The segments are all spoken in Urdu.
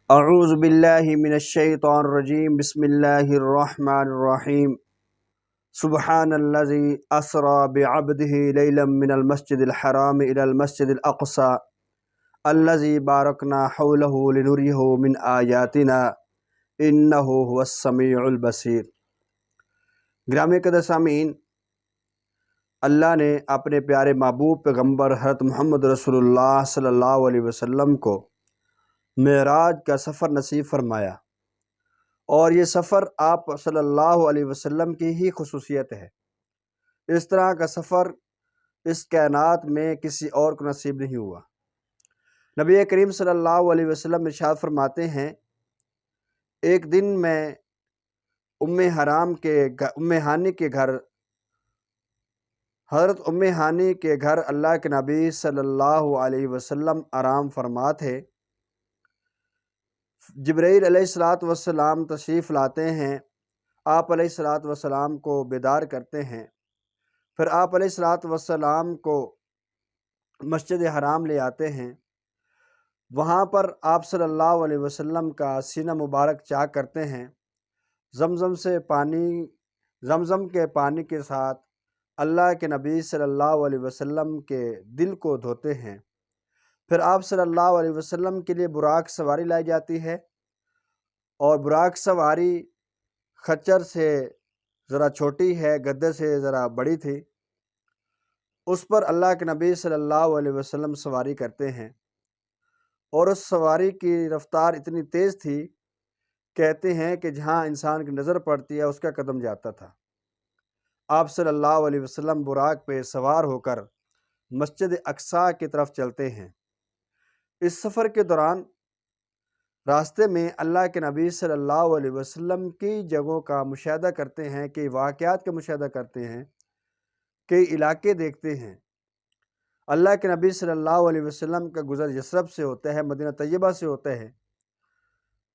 اعوذ باللہ من الشیطان الرجیم بسم اللہ الرحمن الرحیم سبحان الذی اسری بعبده لیلا من المسجد الحرام الى المسجد الاقصى الذی بارکنا حولہ لنریہ من آیاتنا انہ هو السمیع البصیر۔ گرامی قدر سامعین، اللہ نے اپنے پیارے محبوب پیغمبر حضرت محمد رسول اللہ صلی اللہ علیہ وسلم کو معراج کا سفر نصیب فرمایا، اور یہ سفر آپ صلی اللہ علیہ وسلم کی ہی خصوصیت ہے۔ اس طرح کا سفر اس کائنات میں کسی اور کو نصیب نہیں ہوا۔ نبی کریم صلی اللہ علیہ وسلم ارشاد فرماتے ہیں، ایک دن میں ام ہانی کے گھر حضرت ام ہانی کے گھر اللہ کے نبی صلی اللہ علیہ وسلم آرام فرما تھے۔ جبرائیل علیہ السلام تشریف لاتے ہیں، آپ علیہ السلام کو بیدار کرتے ہیں، پھر آپ علیہ السلام کو مسجد حرام لے آتے ہیں۔ وہاں پر آپ صلی اللہ علیہ وسلم کا سینہ مبارک چاک کرتے ہیں، زمزم کے پانی کے ساتھ اللہ کے نبی صلی اللہ علیہ وسلم کے دل کو دھوتے ہیں۔ پھر آپ صلی اللہ علیہ وسلم کے لیے براق سواری لائی جاتی ہے، اور براق سواری خچر سے ذرا چھوٹی ہے، گدے سے ذرا بڑی تھی۔ اس پر اللہ کے نبی صلی اللہ علیہ وسلم سواری کرتے ہیں، اور اس سواری کی رفتار اتنی تیز تھی، کہتے ہیں کہ جہاں انسان کی نظر پڑتی ہے اس کا قدم جاتا تھا۔ آپ صلی اللہ علیہ وسلم براق پہ سوار ہو کر مسجد اقصیٰ کی طرف چلتے ہیں۔ اس سفر کے دوران راستے میں اللہ کے نبی صلی اللہ علیہ وسلم کی جگہوں کا مشاہدہ کرتے ہیں، کئی واقعات کا مشاہدہ کرتے ہیں، کئی علاقے دیکھتے ہیں۔ اللہ کے نبی صلی اللہ علیہ وسلم کا گزر یثرب سے ہوتا ہے، مدینہ طیبہ سے ہوتا ہے۔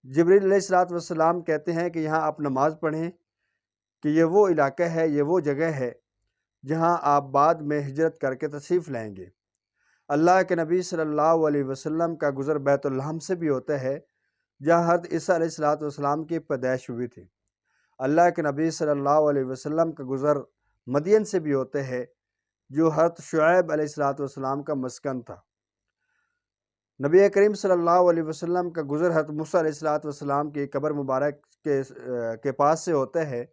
جبرائیل علیہ السلام کہتے ہیں کہ یہاں آپ نماز پڑھیں، کہ یہ وہ علاقہ ہے، یہ وہ جگہ ہے جہاں آپ بعد میں ہجرت کر کے تشریف لائیں گے۔ اللہ کے نبی صلی اللہ علیہ وسلم کا گزر بیت الحم سے بھی ہوتا ہے، جہاں حضرت عیسیٰ علیہ السلام کی پیدائش ہوئی تھی۔ اللہ کے نبی صلی اللہ علیہ وسلم کا گزر مدین سے بھی ہوتا ہے، جو حضرت شعیب علیہ السلام کا مسکن تھا۔ نبی کریم صلی اللہ علیہ وسلم کا گزر حضرت موسیٰ علیہ السلام کی قبر مبارک کے پاس سے ہوتا ہے،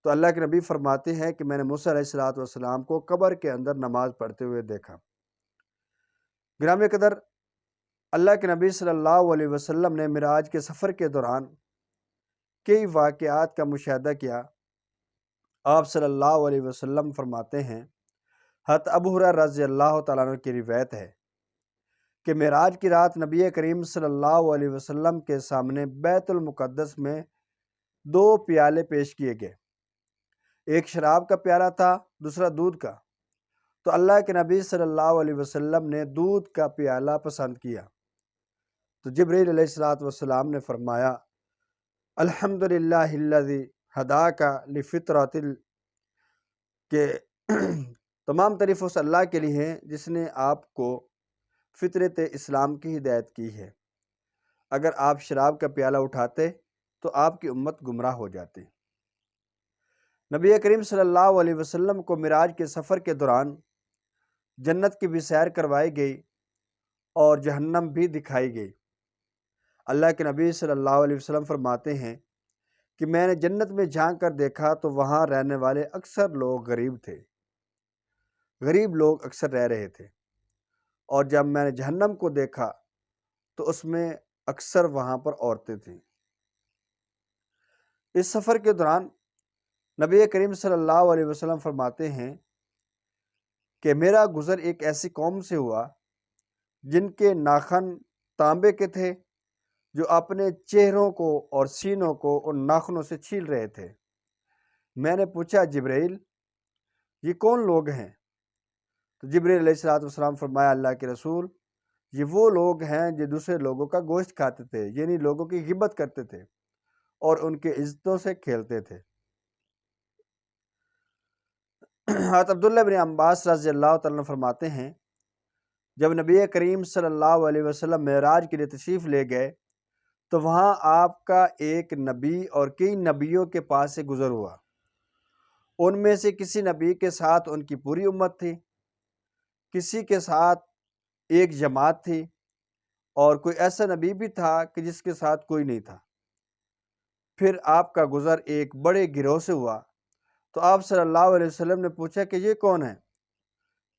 تو اللہ کے نبی فرماتے ہیں کہ میں نے موسیٰ علیہ السلام کو قبر کے اندر نماز پڑھتے ہوئے دیکھا۔ گرامی قدر، اللہ کے نبی صلی اللہ علیہ وسلم نے معراج کے سفر کے دوران کئی واقعات کا مشاہدہ کیا۔ آپ صلی اللہ علیہ وسلم فرماتے ہیں، حضرت ابو ہریرہ رضی اللہ تعالیٰ عنہ کی روایت ہے کہ معراج کی رات نبی کریم صلی اللہ علیہ وسلم کے سامنے بیت المقدس میں 2 پیالے پیش کیے گئے، ایک شراب کا پیالہ تھا، دوسرا دودھ کا۔ تو اللہ کے نبی صلی اللہ علیہ وسلم نے دودھ کا پیالہ پسند کیا، تو جبرائیل علیہ السلام نے فرمایا، الحمدللہ الذی ہداک لفطرۃ، کہ تمام تعریف اس اللہ کے لیے ہیں جس نے آپ کو فطرت اسلام کی ہدایت کی ہے۔ اگر آپ شراب کا پیالہ اٹھاتے تو آپ کی امت گمراہ ہو جاتی۔ نبی کریم صلی اللہ علیہ وسلم کو معراج کے سفر کے دوران جنت کی بھی سیر کروائی گئی اور جہنم بھی دکھائی گئی۔ اللہ کے نبی صلی اللہ علیہ وسلم فرماتے ہیں کہ میں نے جنت میں جھانک کر دیکھا تو وہاں رہنے والے اکثر لوگ غریب تھے، غریب لوگ اکثر رہ رہے تھے، اور جب میں نے جہنم کو دیکھا تو اس میں اکثر وہاں پر عورتیں تھیں۔ اس سفر کے دوران نبی کریم صلی اللہ علیہ وسلم فرماتے ہیں کہ میرا گزر ایک ایسی قوم سے ہوا جن کے ناخن تانبے کے تھے، جو اپنے چہروں کو اور سینوں کو ان ناخنوں سے چھیل رہے تھے۔ میں نے پوچھا، جبرائیل، یہ کون لوگ ہیں؟ تو جبرائیل علیہ السلام فرمایا، اللہ کے رسول، یہ وہ لوگ ہیں جو دوسرے لوگوں کا گوشت کھاتے تھے، یعنی لوگوں کی غیبت کرتے تھے اور ان کے عزتوں سے کھیلتے تھے۔ حضرت عبداللہ بن عباس رضی اللہ تعالیٰ عنہ فرماتے ہیں، جب نبی کریم صلی اللہ علیہ وسلم معراج کے لیے تشریف لے گئے تو وہاں آپ کا ایک نبی اور کئی نبیوں کے پاس سے گزر ہوا۔ ان میں سے کسی نبی کے ساتھ ان کی پوری امت تھی، کسی کے ساتھ ایک جماعت تھی، اور کوئی ایسا نبی بھی تھا کہ جس کے ساتھ کوئی نہیں تھا۔ پھر آپ کا گزر ایک بڑے گروہ سے ہوا، تو آپ صلی اللہ علیہ وسلم نے پوچھا کہ یہ کون ہے؟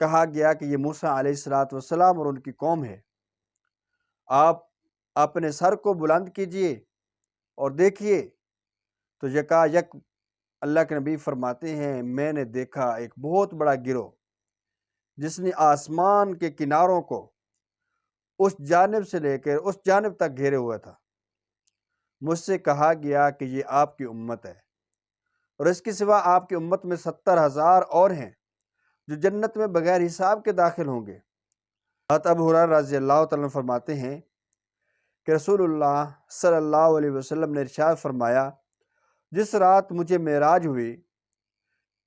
کہا گیا کہ یہ موسیٰ علیہ السلام اور ان کی قوم ہے۔ آپ اپنے سر کو بلند کیجئے اور دیکھیے، تو یکا یک اللہ کے نبی فرماتے ہیں میں نے دیکھا ایک بہت بڑا گروہ جس نے آسمان کے کناروں کو اس جانب سے لے کر اس جانب تک گھیرے ہوا تھا۔ مجھ سے کہا گیا کہ یہ آپ کی امت ہے، اور اس کے سوا آپ کی امت میں 70,000 اور ہیں جو جنت میں بغیر حساب کے داخل ہوں گے۔ حضرت ابو ہریرہ رضی اللہ تعالیٰ عنہ فرماتے ہیں کہ رسول اللہ صلی اللہ علیہ وسلم نے ارشاد فرمایا، جس رات مجھے معراج ہوئی،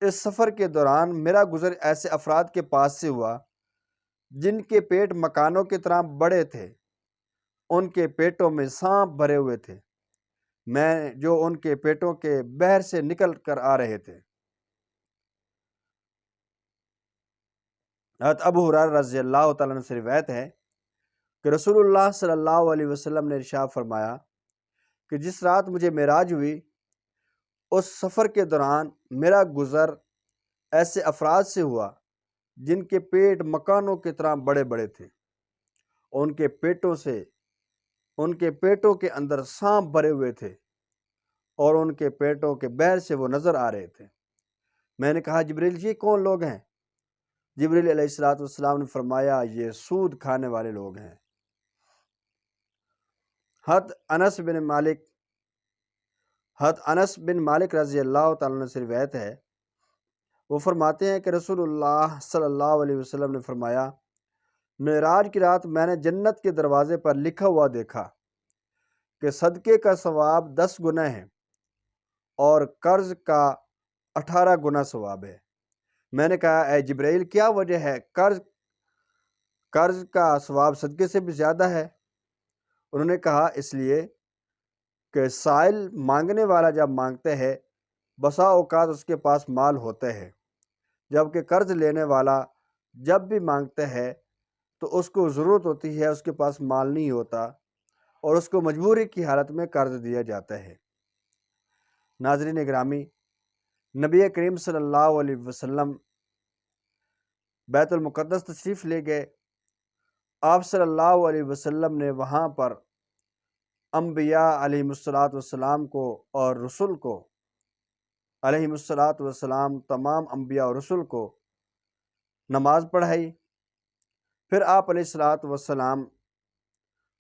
اس سفر کے دوران میرا گزر ایسے افراد کے پاس سے ہوا جن کے پیٹ مکانوں کی طرح بڑے تھے، ان کے پیٹوں میں سانپ بھرے ہوئے تھے، میں جو ان کے پیٹوں کے بہر سے نکل کر آ رہے تھے۔ حضرت ابو ہریرہ رضی اللہ تعالیٰ عنہ سے روایت ہے کہ رسول اللہ صلی اللہ علیہ وسلم نے ارشاد فرمایا کہ جس رات مجھے معراج ہوئی، اس سفر کے دوران میرا گزر ایسے افراد سے ہوا جن کے پیٹ مکانوں کی طرح بڑے بڑے تھے، ان کے پیٹوں کے اندر سانپ بھرے ہوئے تھے، اور ان کے پیٹوں کے بہر سے وہ نظر آ رہے تھے۔ میں نے کہا جبریل یہ کون لوگ ہیں؟ جبریل علیہ السلام نے فرمایا یہ سود کھانے والے لوگ ہیں۔ حضرت انس بن مالک رضی اللہ تعالیٰ عنہ سے روایت ہے، وہ فرماتے ہیں کہ رسول اللہ صلی اللہ علیہ وسلم نے فرمایا، معراج کی رات میں نے جنت کے دروازے پر لکھا ہوا دیکھا کہ صدقے کا ثواب 10 گنا ہے اور قرض کا 18 گنا ثواب ہے۔ میں نے کہا اے جبرائیل کیا وجہ ہے؟ قرض کا ثواب صدقے سے بھی زیادہ ہے؟ انہوں نے کہا اس لیے کہ سائل مانگنے والا جب مانگتے ہے بسا اوقات اس کے پاس مال ہوتے ہے، جبکہ قرض لینے والا جب بھی مانگتے ہے تو اس کو ضرورت ہوتی ہے، اس کے پاس مال نہیں ہوتا، اور اس کو مجبوری کی حالت میں قرض دیا جاتا ہے۔ ناظرین گرامی، نبی کریم صلی اللہ علیہ وسلم بیت المقدس تشریف لے گئے۔ آپ صلی اللہ علیہ وسلم نے وہاں پر انبیاء علیہ السلام کو اور رسول کو علیہ السلام تمام انبیاء اور رسول کو نماز پڑھائی۔ پھر آپ علیہ السلام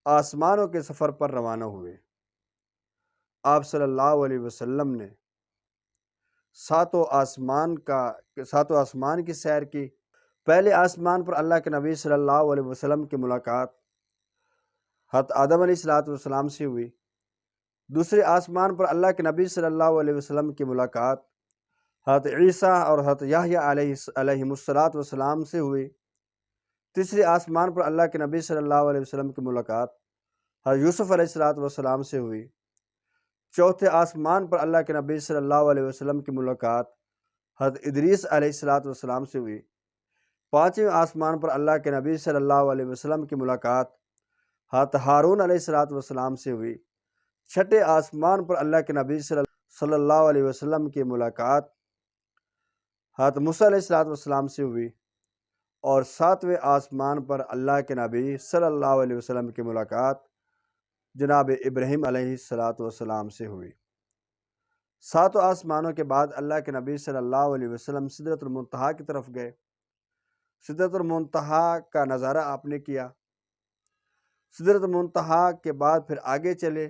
آسمانوں کے سفر پر روانہ ہوئے۔ آپ صلی اللہ علیہ وسلم نے ساتوں آسمان کی سیر کی۔ پہلے آسمان پر اللہ کے نبی صلی اللہ علیہ وسلم کی ملاقات حضرت آدم علیہ السلام سے ہوئی۔ دوسرے آسمان پر اللہ کے نبی صلی اللہ علیہ وسلم کی ملاقات حضرت عیسیٰ اور حضرت یحییٰ علیہ السلام سے ہوئی۔ تیسرے آسمان پر اللہ کے نبی صلی اللہ علیہ وسلم کی ملاقات حضرت یوسف علیہ السلام سے ہوئی۔ چوتھے آسمان پر اللہ کے نبی صلی اللہ علیہ وسلم کی ملاقات حضرت ادریس علیہ السلام سے ہوئی۔ پانچویں آسمان پر اللہ کے نبی صلی اللہ علیہ وسلم کی ملاقات حضرت ہارون علیہ السلام سے ہوئی۔ چھٹے آسمان پر اللہ کے نبی صلی اللہ علیہ وسلم کی ملاقات حضرت موسیٰ علیہ السلام سے ہوئی، اور ساتویں آسمان پر اللہ کے نبی صلی اللہ علیہ وسلم کی ملاقات جناب ابراہیم علیہ السلام سے ہوئی۔ ساتوں آسمانوں کے بعد اللہ کے نبی صلی اللہ علیہ وسلم سدرۃ المنتہا کی طرف گئے۔ سدرۃ المنتہا کا نظارہ آپ نے کیا۔ سدرۃ المنتہا کے بعد پھر آگے چلے۔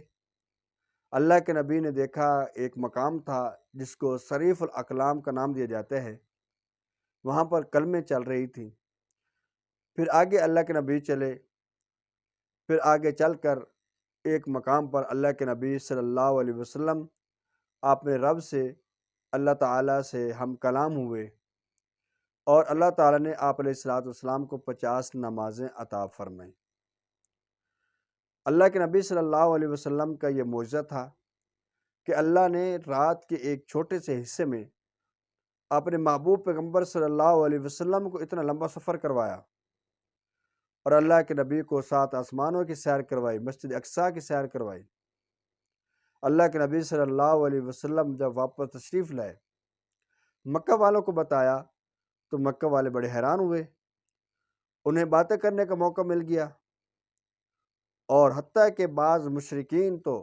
اللہ کے نبی نے دیکھا ایک مقام تھا جس کو صریف الاقلام کا نام دیا جاتا ہے، وہاں پر کلمیں چل رہی تھیں۔ پھر آگے اللہ کے نبی چلے، پھر آگے چل کر ایک مقام پر اللہ کے نبی صلی اللہ علیہ وسلم اپنے رب سے اللہ تعالیٰ سے ہم کلام ہوئے، اور اللہ تعالیٰ نے آپ علیہ السلام کو 50 نمازیں عطا فرمائیں۔ اللہ کے نبی صلی اللہ علیہ وسلم کا یہ معجزہ تھا کہ اللہ نے رات کے ایک چھوٹے سے حصے میں اپنے محبوب پیغمبر صلی اللہ علیہ وسلم کو اتنا لمبا سفر کروایا، اور اللہ کے نبی کو 7 آسمانوں کی سیر کروائی، مسجد اقصیٰ کی سیر کروائی۔ اللہ کے نبی صلی اللہ علیہ وسلم جب واپس تشریف لائے، مکہ والوں کو بتایا تو مکہ والے بڑے حیران ہوئے، انہیں باتیں کرنے کا موقع مل گیا، اور حتیٰ کہ بعض مشرکین تو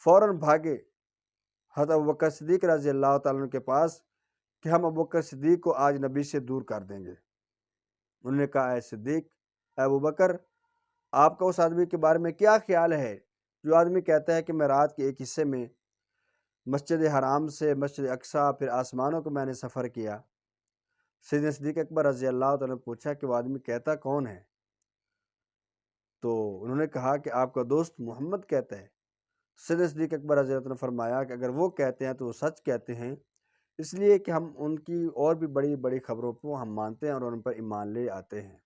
فوراً بھاگے حضرت ابوبکر صدیق رضی اللہ تعالیٰ عنہ کے پاس کہ ہم ابوبکر صدیق کو آج نبی سے دور کر دیں گے۔ انہوں نے کہا، اے صدیق، اے ابوبکر، آپ کا اس آدمی کے بارے میں کیا خیال ہے جو آدمی کہتا ہے کہ میں رات کے ایک حصے میں مسجد حرام سے مسجد اقصیٰ پھر آسمانوں کو میں نے سفر کیا؟ سیدنا صدیق اکبر رضی اللہ تعالیٰ نے پوچھا کہ وہ آدمی کہتا کون ہے؟ تو انہوں نے کہا کہ آپ کا دوست محمد کہتا ہے۔ سیدنا صدیق اکبر رضی اللہ تعالیٰ نے فرمایا کہ اگر وہ کہتے ہیں تو وہ سچ کہتے ہیں، اس لیے کہ ہم ان کی اور بھی بڑی بڑی خبروں کو ہم مانتے ہیں اور ان پر ایمان لے آتے ہیں۔